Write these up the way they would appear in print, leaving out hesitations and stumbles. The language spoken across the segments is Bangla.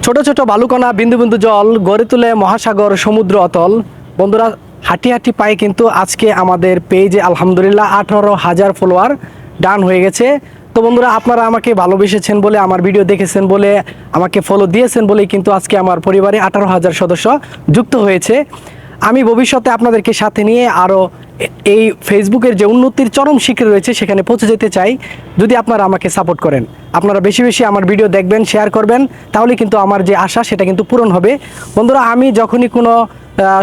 ছোট ছোট বালুকণা বিন্দু বিন্দু জল গড়ে তুলে মহাসাগর সমুদ্র অতল। বন্ধুরা, হাঁটি হাঁটি পায়ে কিন্তু আজকে আমাদের পেজে আলহামদুলিল্লাহ 18,000 ফলোয়ার ডান হয়ে গেছে। তো বন্ধুরা, আপনারা আমাকে ভালোবেসেছেন বলে, আমার ভিডিও দেখেছেন বলে, আমাকে ফলো দিয়েছেন বলেই কিন্তু আজকে আমার পরিবারে 18,000 সদস্য যুক্ত হয়েছে। আমি ভবিষ্যতে আপনাদেরকে সাথে নিয়ে আরও এই ফেসবুকের যে উন্নতির চরম শিখরে রয়েছে সেখানে পৌঁছে যেতে চাই। যদি আপনারা আমাকে সাপোর্ট করেন, আপনারা বেশি বেশি আমার ভিডিও দেখবেন, শেয়ার করবেন, তাহলে কিন্তু আমার যে আশা সেটা কিন্তু পূরণ হবে। বন্ধুরা, আমি যখনই কোনো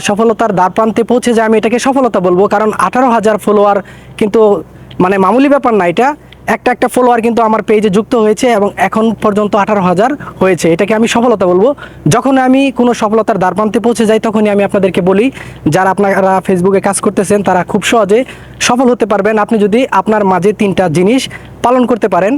সফলতার দ্বারপ্রান্তে পৌঁছে যায় আমি এটাকে সফলতা বলবো, কারণ 18,000 ফলোয়ার কিন্তু মানে মামুলি ব্যাপার না। এটা একটা একটা ফলোয়ার কিন্তু আমার পেজে যুক্ত হয়েছে এবং এখন পর্যন্ত 18,000 হয়েছে। এটাকে আমি সফলতা বলবো। যখন আমি কোনো সফলতার দ্বারপ্রান্তে পৌঁছে যাই তখনই আমি আপনাদেরকে বলি, যারা আপনারা ফেসবুকে কাজ করতেছেন তারা খুব সহজে সফল হতে পারবেন আপনি যদি আপনার মাঝে 3টা জিনিস পালন করতে পারেন।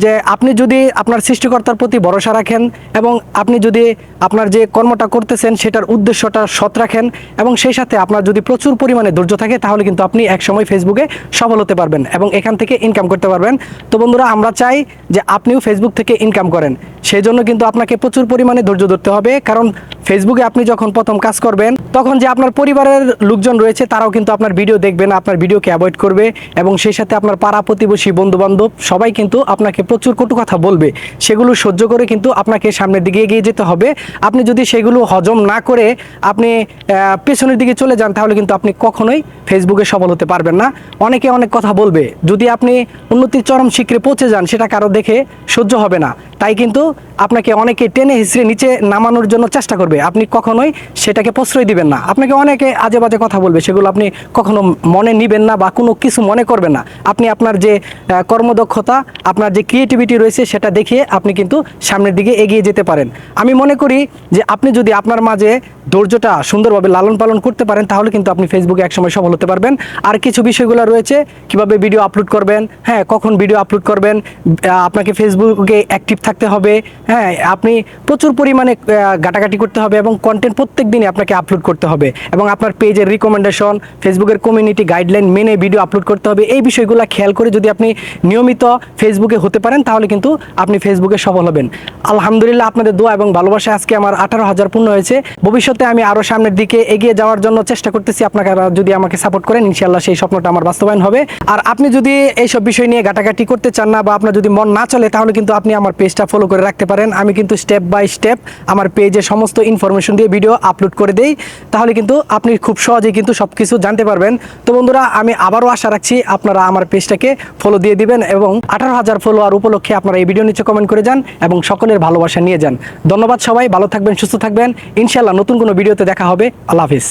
যে আপনি যদি আপনার সৃষ্টিকর্তার প্রতি ভরসা রাখেন এবং আপনি যদি আপনার যে কর্মটা করতেছেন সেটার উদ্দেশ্যটা সৎ রাখেন এবং সেই সাথে আপনার যদি প্রচুর পরিমাণে ধৈর্য থাকে, তাহলে কিন্তু আপনি একসময় ফেসবুকে সফল হতে পারবেন এবং এখান থেকে ইনকাম করতে পারবেন। তো বন্ধুরা, আমরা চাই যে আপনিও ফেসবুক থেকে ইনকাম করেন। সেই জন্য কিন্তু আপনাকে প্রচুর পরিমাণে ধৈর্য ধরতে হবে, কারণ ফেসবুকে আপনি যখন প্রথম কাজ করবেন তখন যে আপনার পরিবারের লোকজন রয়েছে তারাও কিন্তু আপনার ভিডিও দেখবে না, আপনার ভিডিওকে অ্যাভয়েড করবে এবং সেই সাথে আপনার পাড়া প্রতিবেশী বন্ধুবান্ধব সবাই কিন্তু আপনাকে প্রচুর কটু কথা বলবে। সেগুলো সহ্য করে কিন্তু আপনাকে সামনের দিকে এগিয়ে যেতে হবে। আপনি যদি সেগুলো হজম না করে আপনি পেছনের দিকে চলে যান, তাহলে কিন্তু আপনি কখনোই ফেসবুকে সফল হতে পারবেন না। অনেকে অনেক কথা বলবে, যদি আপনি উন্নতির চরম শিখরে পৌঁছে যান সেটা কারো দেখে সহ্য হবে না, তাই কিন্তু আপনাকে অনেকে টেনে হিসড়ে নিচে নামানোর জন্য চেষ্টা করবে। আপনি কখনোই সেটাকে প্রশ্রয় দিবেন না। আপনাকে অনেকে আজে বাজে কথা বলবে, সেগুলো আপনি কখনো মনে নিবেন না বা কোনো কিছু মনে করবেন না। আপনি আপনার যে কর্মদক্ষতা, আপনার যে ক্রিয়েটিভিটি রয়েছে সেটা দেখিয়ে আপনি কিন্তু সামনের দিকে এগিয়ে যেতে পারেন। আমি মনে করি যে আপনি যদি আপনার মাঝে ধৈর্যটা সুন্দরভাবে লালন পালন করতে পারেন, তাহলে কিন্তু আপনি ফেসবুকে একসময় সফল হতে পারবেন। আর কিছু বিষয়গুলো রয়েছে, কিভাবে ভিডিও আপলোড করবেন, হ্যাঁ কখন ভিডিও আপলোড করবেন, আপনাকে ফেসবুকে অ্যাক্টিভ থাকতে হবে, হ্যাঁ আপনি প্রচুর পরিমাণে ঘাটাঘাটি করতে হবে এবং কন্টেন্ট প্রত্যেক দিনই আপনাকে আপলোড করতে হবে এবং আপনার পেজের রিকমেন্ডেশন, ফেসবুকের কমিউনিটি গাইডলাইন মেনে ভিডিও আপলোড করতে হবে। এই বিষয়গুলো খেয়াল করে যদি আপনি নিয়মিত ফেসবুকে হতে পারেন, তাহলে কিন্তু আপনি ফেসবুকে সফল হবেন। আলহামদুলিল্লাহ, আপনাদের দোয়া এবং ভালোবাসা আজকে আমার 18,000 পূর্ণ হয়েছে। ভবিষ্যতে আমি আরও সামনের দিকে এগিয়ে যাওয়ার জন্য চেষ্টা করতেছি। আপনারা যদি আমাকে সাপোর্ট করেন, ইনশাআল্লাহ সেই স্বপ্নটা আমার বাস্তবায়ন হবে। আর আপনি যদি এইসব বিষয় নিয়ে ঘাটাঘাটি করতে চান না বা আপনার যদি মন না চলে, তাহলে কিন্তু আপনি আমার পেজটা ফলো করে রাখতে পারেন। আমি কিন্তু স্টেপ বাই স্টেপ আমার পেজে সমস্ত ইনফরমেশন দিয়ে ভিডিও আপলোড করে দেই, তাহলে কিন্তু আপনি খুব সহজেই কিন্তু সব কিছু জানতে পারবেন। তো বন্ধুরা, আমি আবারও আশা রাখছি আপনারা আমার পেজটাকে ফলো দিয়ে দিবেন এবং 18,000 ফলোয়ার উপলক্ষে আপনারা এই ভিডিও নিচে কমেন্ট করে যান এবং সকলের ভালোবাসা নিয়ে যান। ধন্যবাদ সবাই, ভালো থাকবেন, সুস্থ থাকবেন। ইনশাআল্লাহ নতুন কোনো ভিডিওতে দেখা হবে। আল্লাহ হাফিজ।